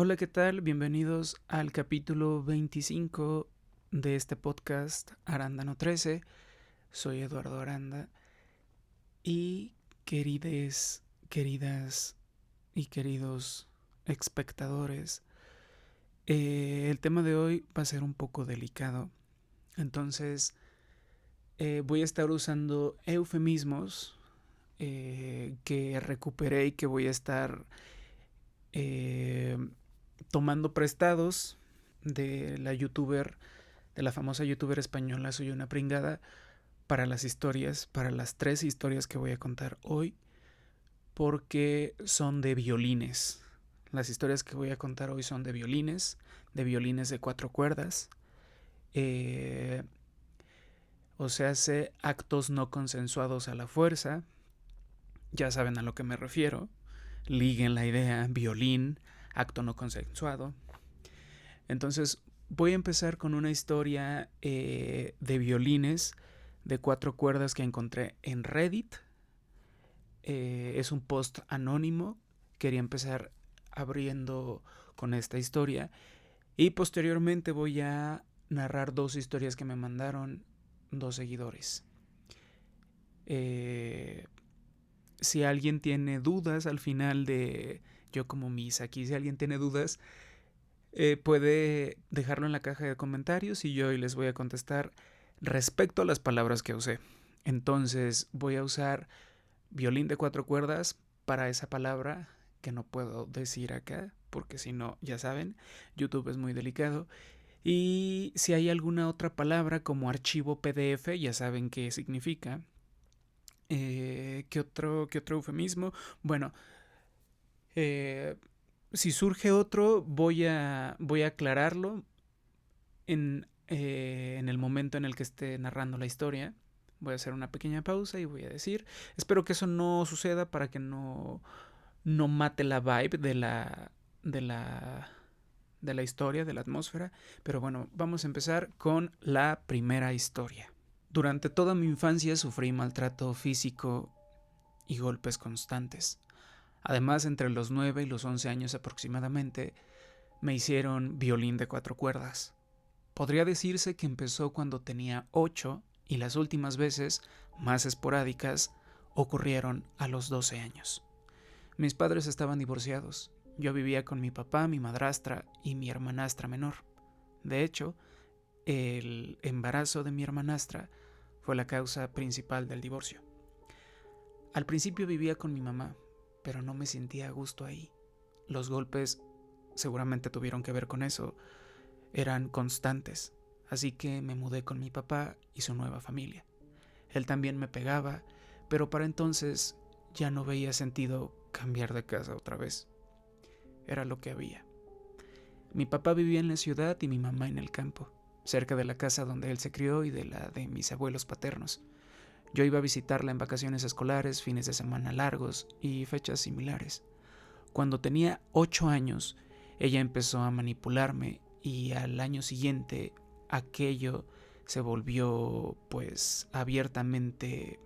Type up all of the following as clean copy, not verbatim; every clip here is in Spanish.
Hola, ¿qué tal? Bienvenidos al capítulo 25 de este podcast Arándano 13. Soy Eduardo Aranda y queridas y queridos espectadores, el tema de hoy va a ser un poco delicado. Entonces voy a estar usando eufemismos que recuperé y que voy a estar eh, tomando prestados de la famosa youtuber española Soy una pringada, para las historias, para las 3 historias que voy a contar hoy, porque son de violines. Las historias que voy a contar hoy son de violines de 4 cuerdas, eh, o sea, hace actos no consensuados a la fuerza, ya saben a lo que me refiero, liguen la idea, violín, acto no consensuado. Entonces voy a empezar con una historia de violines de 4 cuerdas que encontré en Reddit. Es un post anónimo. Quería empezar abriendo con esta historia y posteriormente voy a narrar 2 historias que me mandaron 2 seguidores. Si alguien tiene dudas al final de yo como misa aquí, si alguien tiene dudas, puede dejarlo en la caja de comentarios y yo hoy les voy a contestar respecto a las palabras que usé. Entonces voy a usar violín de 4 cuerdas para esa palabra que no puedo decir acá, porque si no, ya saben, YouTube es muy delicado. Y si hay alguna otra palabra como archivo PDF, ya saben qué significa. ¿Qué otro eufemismo? Bueno, eh, si surge otro, voy a aclararlo en el momento en el que esté narrando la historia. Voy a hacer una pequeña pausa y voy a decir, espero que eso no suceda para que no mate la vibe de la historia, de la atmósfera. Pero bueno, vamos a empezar con la primera historia. Durante toda mi infancia sufrí maltrato físico y golpes constantes. Además, entre los 9 y los 11 años aproximadamente, me hicieron violín de 4 cuerdas. Podría decirse que empezó cuando tenía 8 y las últimas veces, más esporádicas, ocurrieron a los 12 años. Mis padres estaban divorciados. Yo vivía con mi papá, mi madrastra y mi hermanastra menor. De hecho, el embarazo de mi hermanastra fue la causa principal del divorcio. Al principio vivía con mi mamá, pero no me sentía a gusto ahí. Los golpes seguramente tuvieron que ver con eso. Eran constantes, así que me mudé con mi papá y su nueva familia. Él también me pegaba, pero para entonces ya no veía sentido cambiar de casa otra vez. Era lo que había. Mi papá vivía en la ciudad y mi mamá en el campo, cerca de la casa donde él se crió y de la de mis abuelos paternos. Yo iba a visitarla en vacaciones escolares, fines de semana largos y fechas similares. Cuando tenía 8 años, ella empezó a manipularme y al año siguiente aquello se volvió pues abiertamente.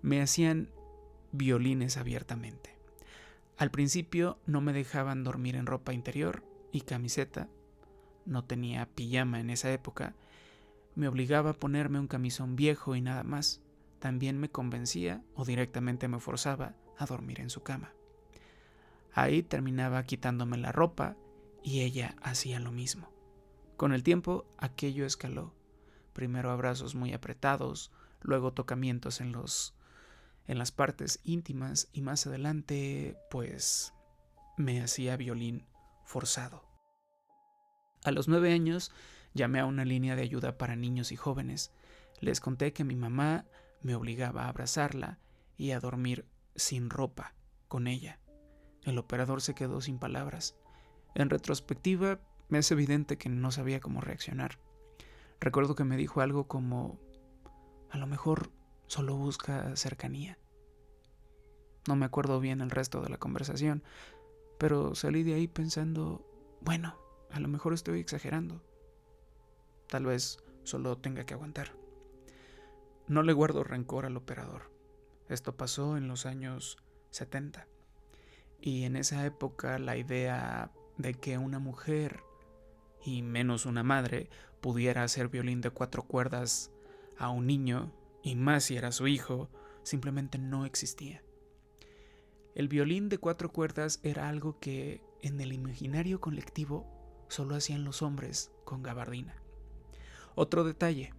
Me hacían violines abiertamente. Al principio no me dejaban dormir en ropa interior y camiseta. No tenía pijama en esa época. Me obligaba a ponerme un camisón viejo y nada más. También me convencía o directamente me forzaba a dormir en su cama. Ahí terminaba quitándome la ropa y ella hacía lo mismo. Con el tiempo aquello escaló. Primero abrazos muy apretados, luego tocamientos en las partes íntimas y más adelante pues me hacía violín forzado. A los 9 años llamé a una línea de ayuda para niños y jóvenes. Les conté que mi mamá me obligaba a abrazarla y a dormir sin ropa con ella. El operador se quedó sin palabras. En retrospectiva, me es evidente que no sabía cómo reaccionar. Recuerdo que me dijo algo como, a lo mejor solo busca cercanía. No me acuerdo bien el resto de la conversación, pero salí de ahí pensando, bueno, a lo mejor estoy exagerando. Tal vez solo tenga que aguantar. No le guardo rencor al operador. Esto pasó en los años 70. Y en esa época la idea de que una mujer, y menos una madre, pudiera hacer violín de 4 cuerdas a un niño, y más si era su hijo, simplemente no existía. El violín de 4 cuerdas era algo que en el imaginario colectivo solo hacían los hombres con gabardina. Otro detalle,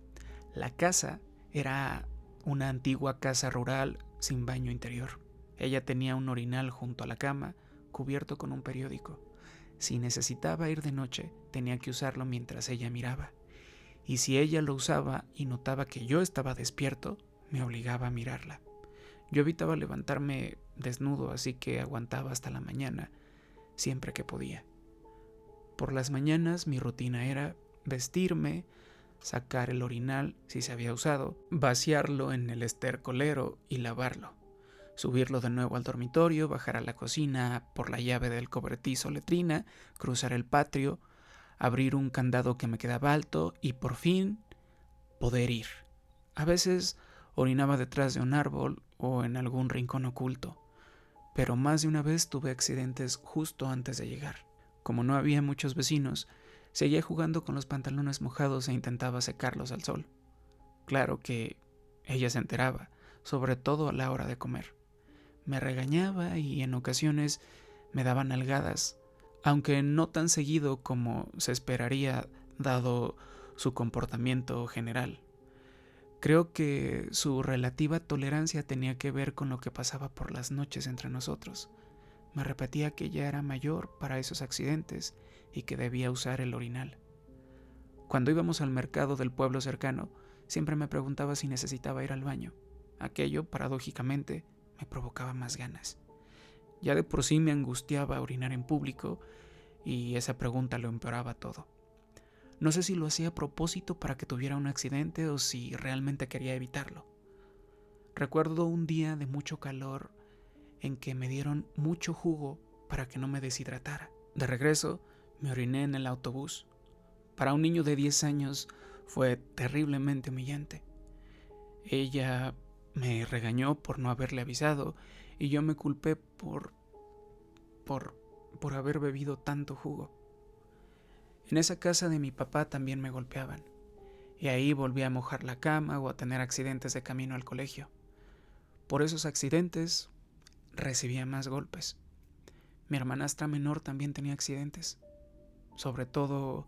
la casa era una antigua casa rural sin baño interior. Ella tenía un orinal junto a la cama, cubierto con un periódico. Si necesitaba ir de noche, tenía que usarlo mientras ella miraba. Y si ella lo usaba y notaba que yo estaba despierto, me obligaba a mirarla. Yo evitaba levantarme desnudo, así que aguantaba hasta la mañana, siempre que podía. Por las mañanas mi rutina era vestirme, sacar el orinal si se había usado, vaciarlo en el estercolero y lavarlo. Subirlo de nuevo al dormitorio, bajar a la cocina por la llave del cobertizo letrina, cruzar el patio, abrir un candado que me quedaba alto y por fin poder ir. A veces orinaba detrás de un árbol o en algún rincón oculto, pero más de una vez tuve accidentes justo antes de llegar. Como no había muchos vecinos, seguía jugando con los pantalones mojados e intentaba secarlos al sol. Claro que ella se enteraba, sobre todo a la hora de comer. Me regañaba y en ocasiones me daba nalgadas, aunque no tan seguido como se esperaría dado su comportamiento general. Creo que su relativa tolerancia tenía que ver con lo que pasaba por las noches entre nosotros. Me repetía que ya era mayor para esos accidentes y que debía usar el orinal. Cuando íbamos al mercado del pueblo cercano, siempre me preguntaba si necesitaba ir al baño. Aquello, paradójicamente, me provocaba más ganas. Ya de por sí me angustiaba orinar en público y esa pregunta lo empeoraba todo. No sé si lo hacía a propósito para que tuviera un accidente o si realmente quería evitarlo. Recuerdo un día de mucho calor en que me dieron mucho jugo para que no me deshidratara. De regreso, me oriné en el autobús. Para un niño de 10 años fue terriblemente humillante. Ella me regañó por no haberle avisado y yo me culpé por haber bebido tanto jugo. En esa casa de mi papá también me golpeaban, y ahí volví a mojar la cama o a tener accidentes de camino al colegio. Por esos accidentes recibía más golpes. Mi hermanastra menor también tenía accidentes, sobre todo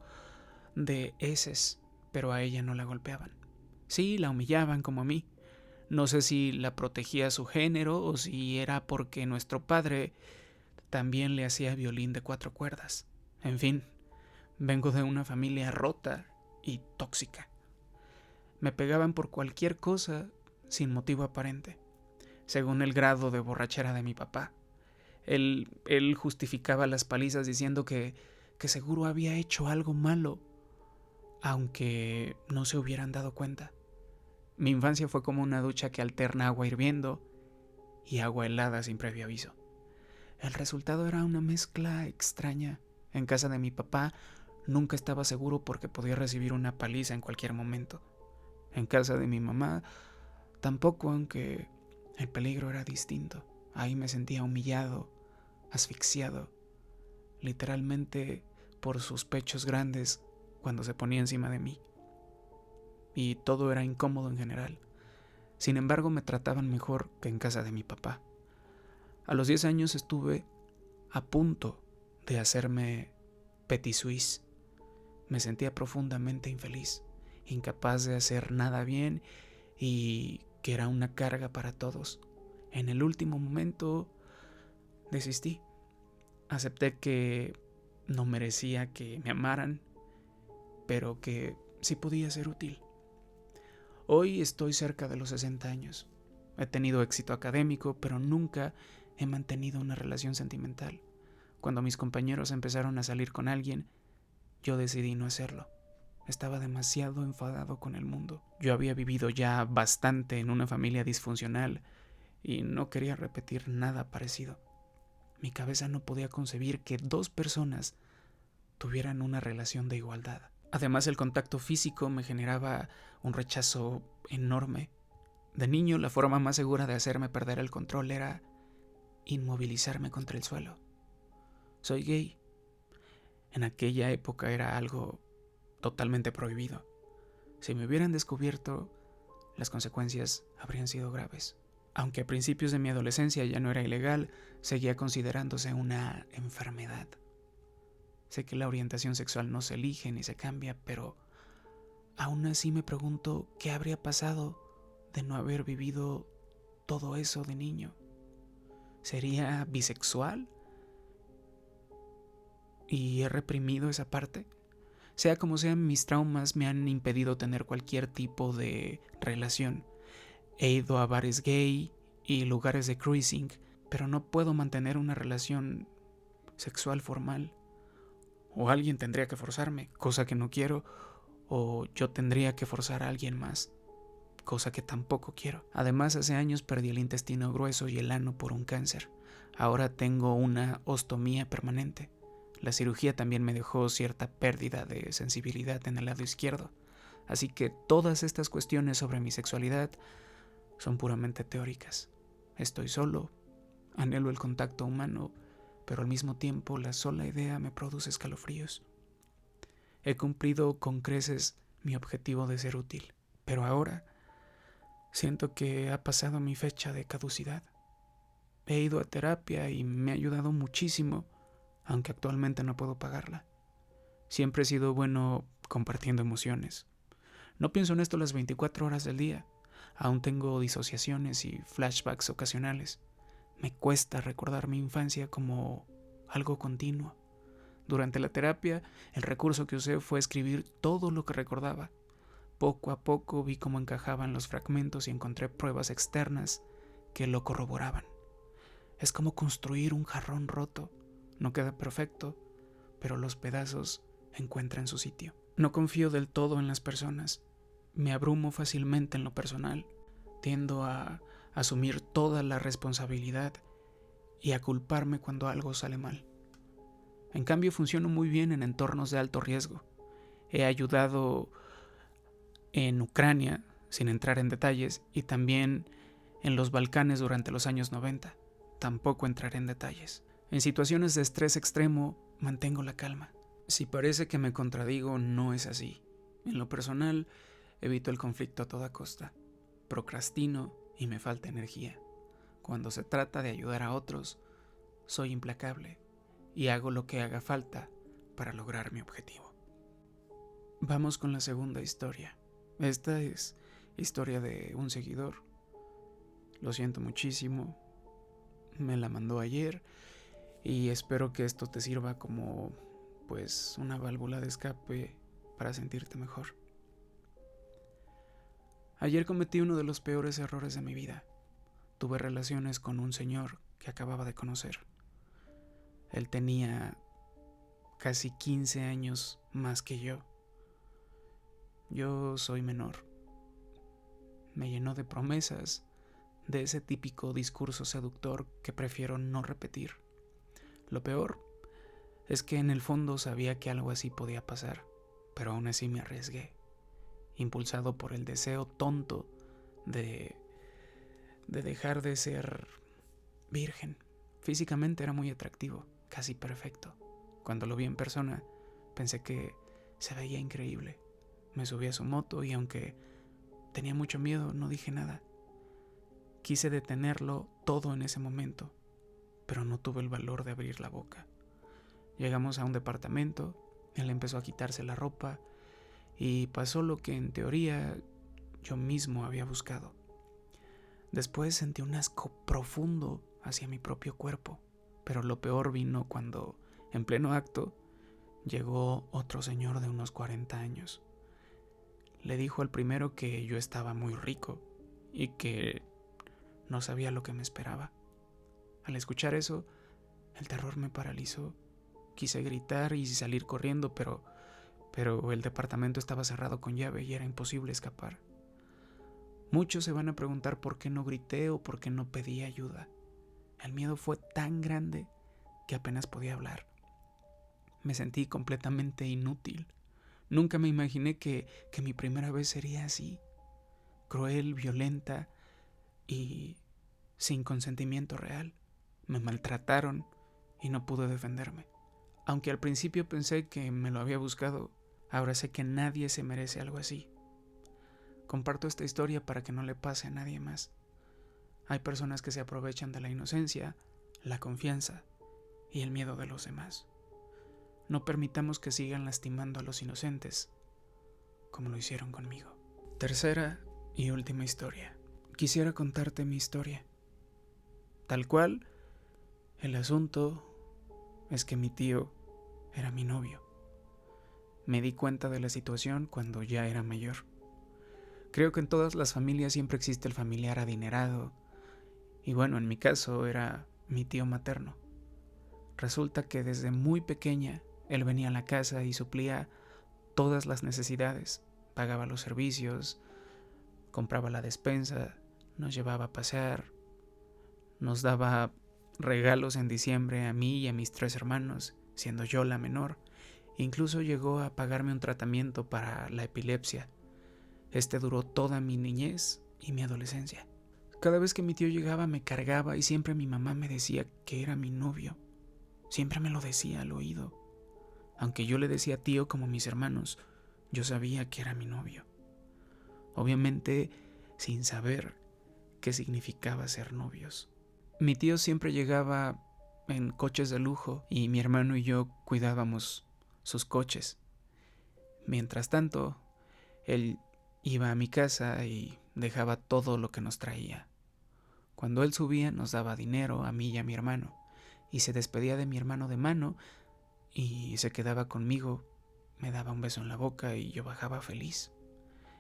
de heces, pero a ella no la golpeaban. Sí, la humillaban como a mí. No sé si la protegía su género o si era porque nuestro padre también le hacía violín de 4 cuerdas. En fin, vengo de una familia rota y tóxica. Me pegaban por cualquier cosa sin motivo aparente, según el grado de borrachera de mi papá. Él justificaba las palizas diciendo que seguro había hecho algo malo, aunque no se hubieran dado cuenta. Mi infancia fue como una ducha que alterna agua hirviendo y agua helada sin previo aviso. El resultado era una mezcla extraña. En casa de mi papá nunca estaba seguro porque podía recibir una paliza en cualquier momento. En casa de mi mamá tampoco, aunque el peligro era distinto. Ahí me sentía humillado, asfixiado, literalmente por sus pechos grandes cuando se ponía encima de mí. Y todo era incómodo en general. Sin embargo, me trataban mejor que en casa de mi papá. A los 10 años estuve a punto de hacerme petit suisse. Me sentía profundamente infeliz, incapaz de hacer nada bien y que era una carga para todos. En el último momento desistí. Acepté que no merecía que me amaran, pero que sí podía ser útil. Hoy estoy cerca de los 60 años. He tenido éxito académico, pero nunca he mantenido una relación sentimental. Cuando mis compañeros empezaron a salir con alguien, yo decidí no hacerlo. Estaba demasiado enfadado con el mundo. Yo había vivido ya bastante en una familia disfuncional y no quería repetir nada parecido. Mi cabeza no podía concebir que 2 personas tuvieran una relación de igualdad. Además, el contacto físico me generaba un rechazo enorme. De niño, la forma más segura de hacerme perder el control era inmovilizarme contra el suelo. Soy gay. En aquella época era algo totalmente prohibido. Si me hubieran descubierto, las consecuencias habrían sido graves. Aunque a principios de mi adolescencia ya no era ilegal, seguía considerándose una enfermedad. Sé que la orientación sexual no se elige ni se cambia, pero aún así me pregunto qué habría pasado de no haber vivido todo eso de niño. ¿Sería bisexual? ¿Y he reprimido esa parte? Sea como sea, mis traumas me han impedido tener cualquier tipo de relación. He ido a bares gay y lugares de cruising, pero no puedo mantener una relación sexual formal. O alguien tendría que forzarme, cosa que no quiero, o yo tendría que forzar a alguien más, cosa que tampoco quiero. Además, hace años perdí el intestino grueso y el ano por un cáncer. Ahora tengo una ostomía permanente. La cirugía también me dejó cierta pérdida de sensibilidad en el lado izquierdo. Así que todas estas cuestiones sobre mi sexualidad son puramente teóricas. Estoy solo, anhelo el contacto humano, pero al mismo tiempo la sola idea me produce escalofríos. He cumplido con creces mi objetivo de ser útil, pero ahora siento que ha pasado mi fecha de caducidad. He ido a terapia y me ha ayudado muchísimo, aunque actualmente no puedo pagarla. Siempre he sido bueno compartiendo emociones. No pienso en esto las 24 horas del día. Aún tengo disociaciones y flashbacks ocasionales. Me cuesta recordar mi infancia como algo continuo. Durante la terapia, el recurso que usé fue escribir todo lo que recordaba. Poco a poco vi cómo encajaban los fragmentos y encontré pruebas externas que lo corroboraban. Es como construir un jarrón roto. No queda perfecto, pero los pedazos encuentran su sitio. No confío del todo en las personas. Me abrumo fácilmente en lo personal. Tiendo a asumir toda la responsabilidad y a culparme cuando algo sale mal. En cambio, funciono muy bien en entornos de alto riesgo. He ayudado en Ucrania, sin entrar en detalles, y también en los Balcanes durante los años 90. Tampoco entraré en detalles. En situaciones de estrés extremo, mantengo la calma. Si parece que me contradigo, no es así. En lo personal, evito el conflicto a toda costa. Procrastino y me falta energía. Cuando se trata de ayudar a otros, soy implacable y hago lo que haga falta para lograr mi objetivo. Vamos con la segunda historia. Esta es historia de un seguidor. Lo siento muchísimo. Me la mandó ayer y espero que esto te sirva como, pues, una válvula de escape para sentirte mejor. Ayer cometí uno de los peores errores de mi vida. Tuve relaciones con un señor que acababa de conocer. Él tenía casi 15 años más que yo. Yo soy menor. Me llenó de promesas, de ese típico discurso seductor que prefiero no repetir. Lo peor es que en el fondo sabía que algo así podía pasar, pero aún así me arriesgué, impulsado por el deseo tonto de dejar de ser virgen. Físicamente era muy atractivo, casi perfecto. Cuando lo vi en persona, pensé que se veía increíble. Me subí a su moto y aunque tenía mucho miedo, no dije nada. Quise detenerlo todo en ese momento, pero no tuve el valor de abrir la boca. Llegamos a un departamento, él empezó a quitarse la ropa y pasó lo que en teoría yo mismo había buscado. Después sentí un asco profundo hacia mi propio cuerpo, pero lo peor vino cuando, en pleno acto, llegó otro señor de unos 40 años. Le dijo al primero que yo estaba muy rico y que no sabía lo que me esperaba. Al escuchar eso, el terror me paralizó. Quise gritar y salir corriendo, pero el departamento estaba cerrado con llave y era imposible escapar. Muchos se van a preguntar por qué no grité o por qué no pedí ayuda. El miedo fue tan grande que apenas podía hablar. Me sentí completamente inútil. Nunca me imaginé que mi primera vez sería así, cruel, violenta y sin consentimiento real. Me maltrataron y no pude defenderme. Aunque al principio pensé que me lo había buscado, ahora sé que nadie se merece algo así. Comparto esta historia para que no le pase a nadie más. Hay personas que se aprovechan de la inocencia, la confianza y el miedo de los demás. No permitamos que sigan lastimando a los inocentes, como lo hicieron conmigo. Tercera y última historia. Quisiera contarte mi historia. Tal cual, el asunto es que mi tío era mi novio. Me di cuenta de la situación cuando ya era mayor. Creo que en todas las familias siempre existe el familiar adinerado, y bueno, en mi caso era mi tío materno. Resulta que desde muy pequeña él venía a la casa y suplía todas las necesidades, pagaba los servicios, compraba la despensa, nos llevaba a pasear, nos daba regalos en diciembre a mí y a mis 3 hermanos, siendo yo la menor. Incluso llegó a pagarme un tratamiento para la epilepsia. Este duró toda mi niñez y mi adolescencia. Cada vez que mi tío llegaba me cargaba y siempre mi mamá me decía que era mi novio. Siempre me lo decía al oído. Aunque yo le decía tío como mis hermanos, yo sabía que era mi novio. Obviamente sin saber qué significaba ser novios. Mi tío siempre llegaba en coches de lujo y mi hermano y yo cuidábamos sus coches. Mientras tanto, él iba a mi casa y dejaba todo lo que nos traía. Cuando él subía nos daba dinero a mí y a mi hermano, y se despedía de mi hermano de mano y se quedaba conmigo, me daba un beso en la boca y yo bajaba feliz.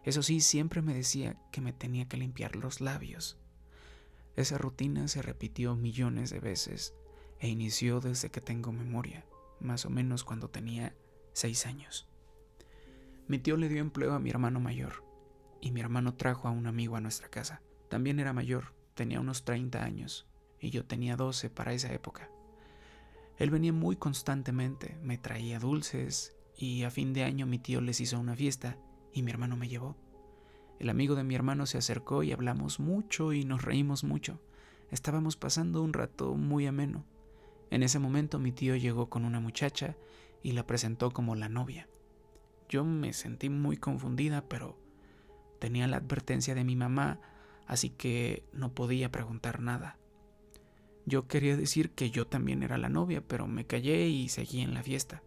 Eso sí, siempre me decía que me tenía que limpiar los labios. Esa rutina se repitió millones de veces e inició desde que tengo memoria, más o menos cuando tenía 6 años. Mi tío le dio empleo a mi hermano mayor y mi hermano trajo a un amigo a nuestra casa. También era mayor, tenía unos 30 años y yo tenía 12 para esa época. Él venía muy constantemente, me traía dulces y a fin de año mi tío les hizo una fiesta y mi hermano me llevó. El amigo de mi hermano se acercó y hablamos mucho y nos reímos mucho. Estábamos pasando un rato muy ameno. En ese momento mi tío llegó con una muchacha y la presentó como la novia. Yo me sentí muy confundida, pero tenía la advertencia de mi mamá, así que no podía preguntar nada. Yo quería decir que yo también era la novia, pero me callé y seguí en la fiesta.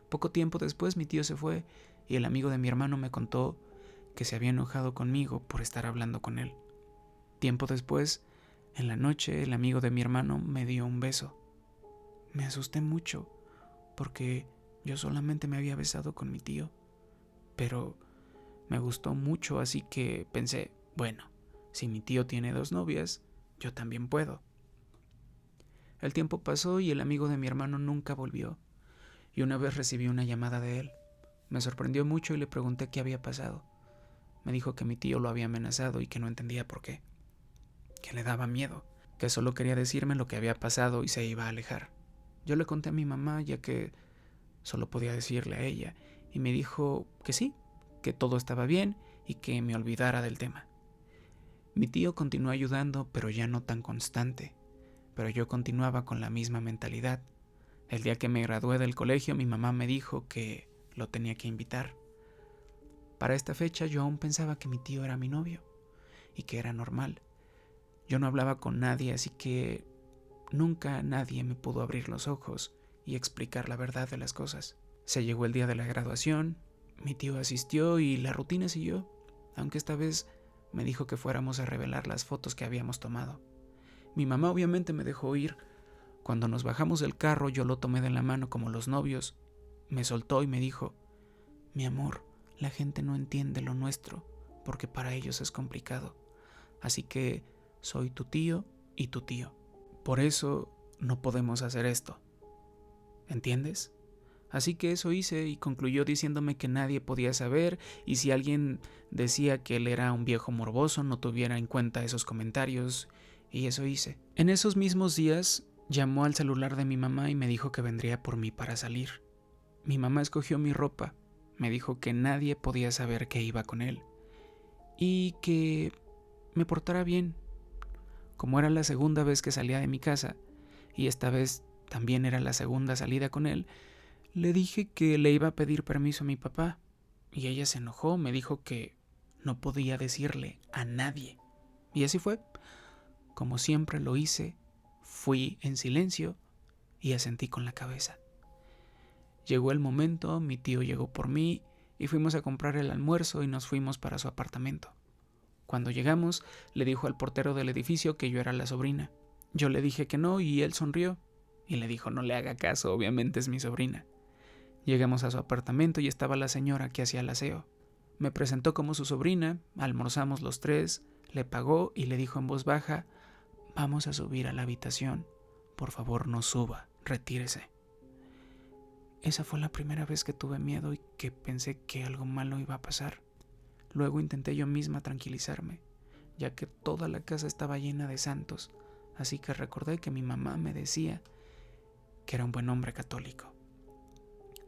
Poco tiempo después mi tío se fue y el amigo de mi hermano me contó que se había enojado conmigo por estar hablando con él. Tiempo después, en la noche, el amigo de mi hermano me dio un beso. Me asusté mucho porque yo solamente me había besado con mi tío, pero me gustó mucho, así que pensé, bueno, si mi tío tiene 2 novias, yo también puedo. El tiempo pasó y el amigo de mi hermano nunca volvió, y una vez recibí una llamada de él. Me sorprendió mucho y le pregunté qué había pasado. Me dijo que mi tío lo había amenazado y que no entendía por qué, que le daba miedo, que solo quería decirme lo que había pasado y se iba a alejar. Yo le conté a mi mamá, ya que solo podía decirle a ella, y me dijo que sí, que todo estaba bien y que me olvidara del tema. Mi tío continuó ayudando, pero ya no tan constante, pero yo continuaba con la misma mentalidad. El día que me gradué del colegio, mi mamá me dijo que lo tenía que invitar. Para esta fecha yo aún pensaba que mi tío era mi novio y que era normal. Yo no hablaba con nadie, así que nunca nadie me pudo abrir los ojos y explicar la verdad de las cosas. Se llegó el día de la graduación, mi tío asistió y la rutina siguió, aunque esta vez me dijo que fuéramos a revelar las fotos que habíamos tomado. Mi mamá obviamente me dejó ir. Cuando nos bajamos del carro yo lo tomé de la mano como los novios. Me soltó y me dijo, mi amor, la gente no entiende lo nuestro porque para ellos es complicado. Así que soy tu tío y tu tío. Por eso no podemos hacer esto. ¿Entiendes? Así que eso hice y concluyó diciéndome que nadie podía saber y si alguien decía que él era un viejo morboso no tuviera en cuenta esos comentarios y eso hice. En esos mismos días llamó al celular de mi mamá y me dijo que vendría por mí para salir. Mi mamá escogió mi ropa, me dijo que nadie podía saber que iba con él y que me portara bien. Como era la segunda vez que salía de mi casa y esta vez también era la segunda salida con él, Le dije que le iba a pedir permiso a mi papá y ella se enojó, me dijo que no podía decirle a nadie. Y así fue. Como siempre lo hice, fui en silencio y asentí con la cabeza. Llegó el momento, mi tío llegó por mí y fuimos a comprar el almuerzo y nos fuimos para su apartamento. Cuando llegamos, le dijo al portero del edificio que yo era la sobrina. Yo le dije que no y él sonrió y le dijo no le haga caso, obviamente es mi sobrina. Llegamos a su apartamento y estaba la señora que hacía el aseo. Me presentó como su sobrina, almorzamos los tres, le pagó y le dijo en voz baja: vamos a subir a la habitación, por favor no suba, retírese. Esa fue la primera vez que tuve miedo y que pensé que algo malo iba a pasar. Luego intenté yo misma tranquilizarme, ya que toda la casa estaba llena de santos, así que recordé que mi mamá me decía que era un buen hombre católico.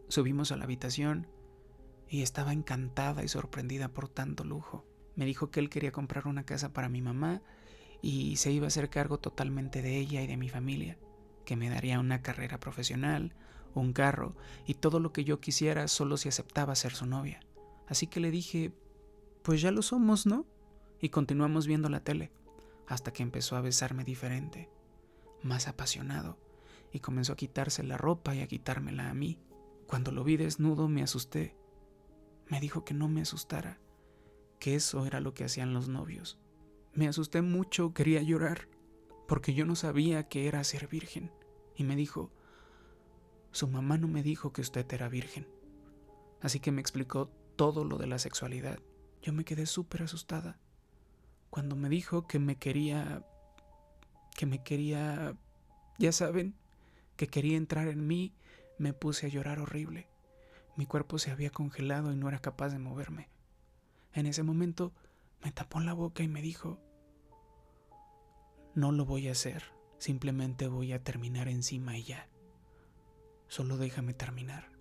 Subimos a la habitación y estaba encantada y sorprendida por tanto lujo. Me dijo que él quería comprar una casa para mi mamá y se iba a hacer cargo totalmente de ella y de mi familia, que me daría una carrera profesional, un carro y todo lo que yo quisiera solo si aceptaba ser su novia. Así que le dije, pues ya lo somos, ¿no? Y continuamos viendo la tele, hasta que empezó a besarme diferente, más apasionado, y comenzó a quitarse la ropa y a quitármela a mí. Cuando lo vi desnudo me asusté. Me dijo que no me asustara, que eso era lo que hacían los novios. Me asusté mucho, quería llorar, porque yo no sabía qué era ser virgen. Y me dijo, su mamá no me dijo que usted era virgen. Así que me explicó todo lo de la sexualidad. Yo me quedé súper asustada. Cuando me dijo que me quería, ya saben, que quería entrar en mí, me puse a llorar horrible. Mi cuerpo se había congelado y no era capaz de moverme. En ese momento me tapó la boca y me dijo, no lo voy a hacer, simplemente voy a terminar encima y ya. Solo déjame terminar.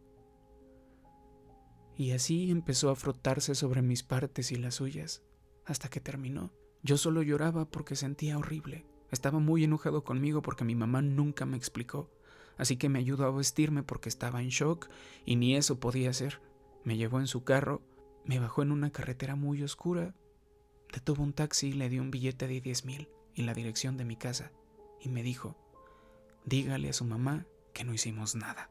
Y así empezó a frotarse sobre mis partes y las suyas, hasta que terminó. Yo solo lloraba porque sentía horrible. Estaba muy enojado conmigo porque mi mamá nunca me explicó, así que me ayudó a vestirme porque estaba en shock y ni eso podía hacer. Me llevó en su carro, me bajó en una carretera muy oscura, detuvo un taxi y le dio un billete de 10,000 y la dirección de mi casa, y me dijo, dígale a su mamá que no hicimos nada.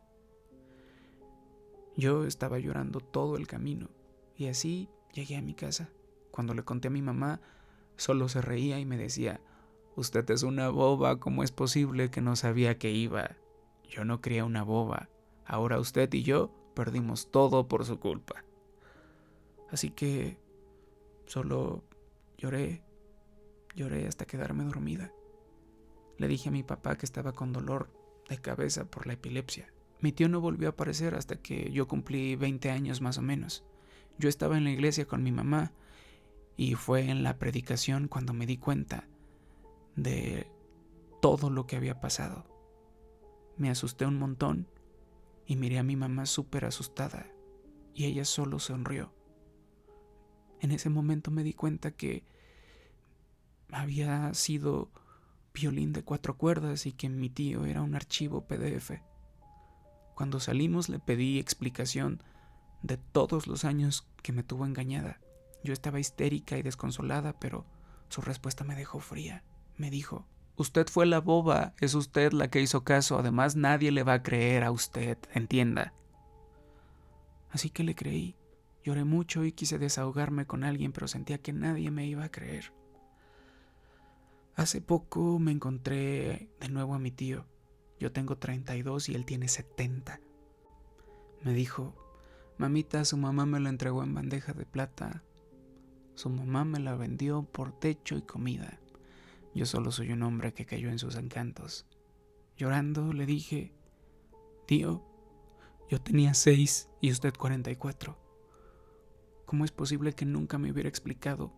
Yo estaba llorando todo el camino y así llegué a mi casa. Cuando le conté a mi mamá, solo se reía y me decía, usted es una boba, ¿cómo es posible que no sabía que iba? Yo no quería una boba, ahora usted y yo perdimos todo por su culpa. Así que solo lloré hasta quedarme dormida. Le dije a mi papá que estaba con dolor de cabeza por la epilepsia. Mi tío no volvió a aparecer hasta que yo cumplí 20 años más o menos. Yo estaba en la iglesia con mi mamá y fue en la predicación cuando me di cuenta de todo lo que había pasado. Me asusté un montón y miré a mi mamá súper asustada y ella solo sonrió. En ese momento me di cuenta que había sido violín de 4 cuerdas y que mi tío era un archivo PDF. Cuando salimos le pedí explicación de todos los años que me tuvo engañada. Yo estaba histérica y desconsolada, pero su respuesta me dejó fría. Me dijo, usted fue la boba, es usted la que hizo caso, además nadie le va a creer a usted, entienda. Así que le creí. Lloré mucho y quise desahogarme con alguien, pero sentía que nadie me iba a creer. Hace poco me encontré de nuevo a mi tío. Yo tengo 32 y él tiene 70. Me dijo, mamita, su mamá me lo entregó en bandeja de plata. Su mamá me la vendió por techo y comida. Yo solo soy un hombre que cayó en sus encantos. Llorando le dije, tío, yo tenía 6 y usted 44. ¿Cómo es posible que nunca me hubiera explicado?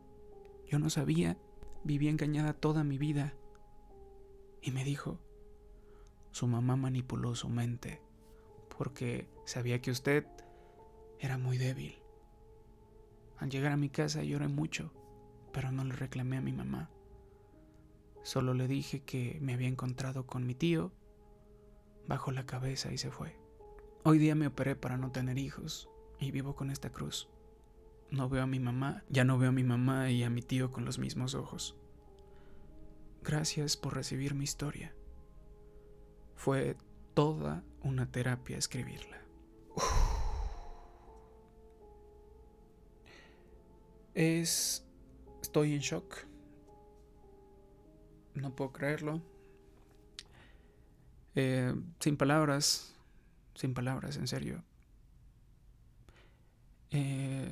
Yo no sabía, viví engañada toda mi vida. Y me dijo, su mamá manipuló su mente porque sabía que usted era muy débil. Al llegar a mi casa lloré mucho, pero no le reclamé a mi mamá. Solo le dije que me había encontrado con mi tío, bajó la cabeza y se fue. Hoy día me operé para no tener hijos y vivo con esta cruz. No veo a mi mamá, ya no veo a mi mamá y a mi tío con los mismos ojos. Gracias por recibir mi historia. Fue toda una terapia escribirla. Estoy en shock. No puedo creerlo. Sin palabras, en serio.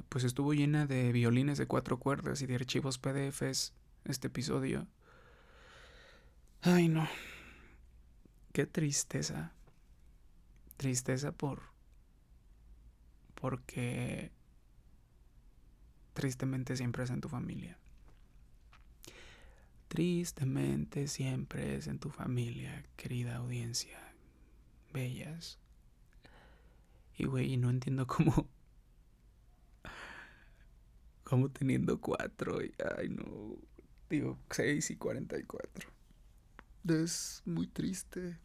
Pues estuvo llena de violines de 4 cuerdas y de archivos PDFs este episodio. Ay, no. Qué tristeza. Tristeza porque tristemente siempre es en tu familia. Tristemente siempre es en tu familia, querida audiencia. Bellas. Y güey, no entiendo cómo teniendo 4. Ay, no. Digo, 6 y 44. Es muy triste.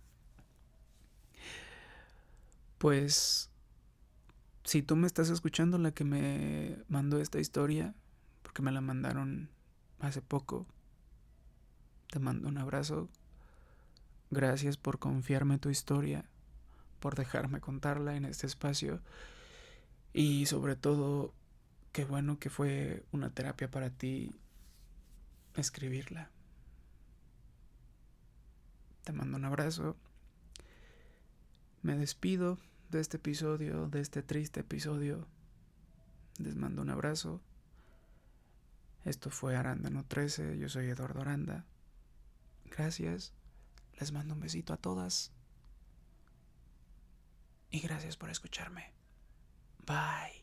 Pues, si tú me estás escuchando, la que me mandó esta historia, porque me la mandaron hace poco, te mando un abrazo. Gracias por confiarme tu historia, por dejarme contarla en este espacio y sobre todo, qué bueno que fue una terapia para ti escribirla. Te mando un abrazo. Me despido de este episodio, de este triste episodio. Les mando un abrazo. Esto fue Arándano 13, yo soy Eduardo Aranda. Gracias, les mando un besito a todas. Y gracias por escucharme. Bye.